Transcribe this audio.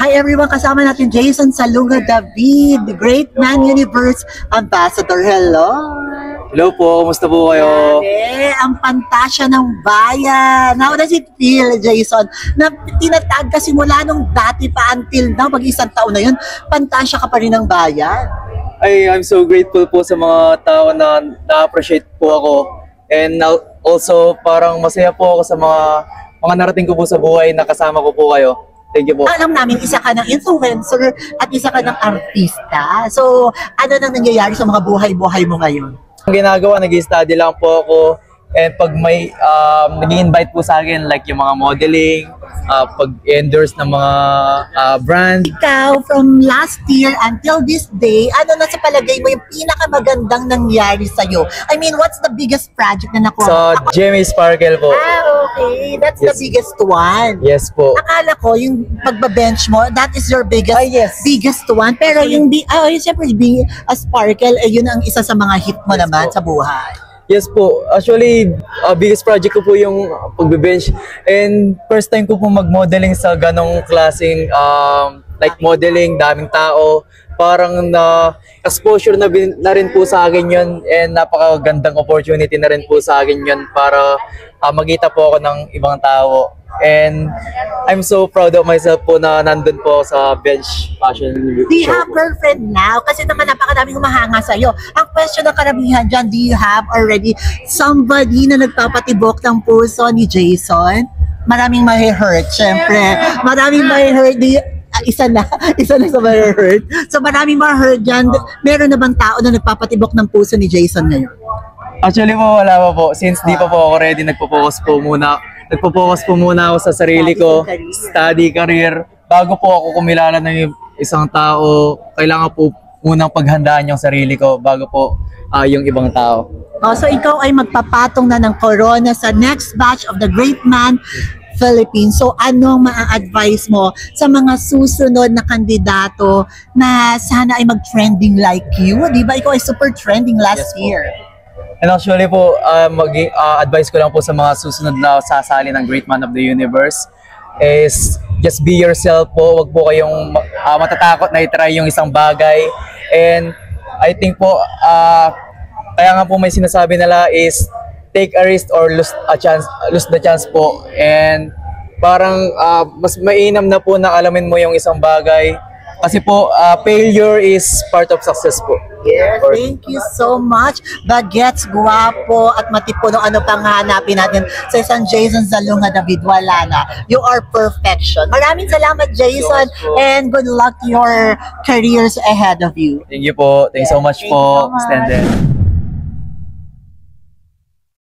Hi everyone, kasama natin Jason Salunga David, the Great Man Universe Ambassador. Hello! Hello po, kumusta po kayo? Grabe, ang pantasya ng bayan. How does it feel, Jason? Na tinatag kasi mula nung dati pa until now, mag-isang taon na yun, pantasya ka pa rin ng bayan. I'm so grateful po sa mga tao na na-appreciate po ako. And also, parang masaya po ako sa mga narating ko po sa buhay na kasama ko po kayo. Thank you po. Alam namin, isa ka ng influencer at isa ka ng artista. So, ano nang nangyayari sa mga buhay-buhay mo ngayon? Ang ginagawa, nag-i-study lang po ako. And pag may nag-i-invite po sa akin, like yung mga modeling, pag-endorse ng mga brand. Ikaw, from last year until this day, ano na sa palagay mo yung pinakamagandang nangyari sa'yo? I mean, what's the biggest project na nakuha? Sa Jimmy Sparkle po. Okay. That's the biggest one. Yes po. Akala ko, yung pagbabench mo, that is your biggest biggest one. Pero yung, siyempre, being a Sparkle, yun ang isa sa mga hit mo naman sa buhay. Yes po. Actually, biggest project ko po yung pagbe-bench. And first time ko po mag-modeling sa ganong klaseng like modeling, daming tao. Parang exposure na rin po sa akin yun. And napakagandang opportunity na rin po sa akin yun para magkita po ako ng ibang tao. And I'm so proud of myself po na nandun po sa bench fashion show. Do you have girlfriend now? Kasi naman napakadaming humahanga sa'yo. Ang question ng karamihan dyan, do you have already somebody na nagpapatibok ng puso ni Jason? Maraming may-hurt, syempre. Maraming may-hurt. Isa na sa may-hurt. So maraming ma-hurt dyan. Meron na bang tao na nagpapatibok ng puso ni Jason ngayon? Actually po, wala pa po. Since di pa po ako ready, nagpo-focus po muna ako sa sarili ko, study, career. Bago po ako kumilala ng isang tao, kailangan po munang paghandaan yung sarili ko bago po yung ibang tao. So ikaw ay magpapatong na ng corona sa next batch of the Great Man Philippines. So anong maa-advise mo sa mga susunod na kandidato na sana ay mag-trending like you? Di ba ikaw ay super trending last year? And actually po, advice ko lang po sa mga susunod na sasali ng Great Man of the Universe is just be yourself po. Huwag po kayong matatakot na i-try yung isang bagay. And I think po, kaya nga po may sinasabi nila is take a risk or lose the chance po. And parang mas mainam na po na alamin mo yung isang bagay. Kasi po, failure is part of success po. Yes, thank you so much. Bagets, guwapo, at matipuno. Ano pang hanapin natin sa isang Jason Salunga David? Wala na. You are perfection. Maraming salamat, Jason, and good luck to your careers ahead of you. Thank you po. Thank you so much po. Extended.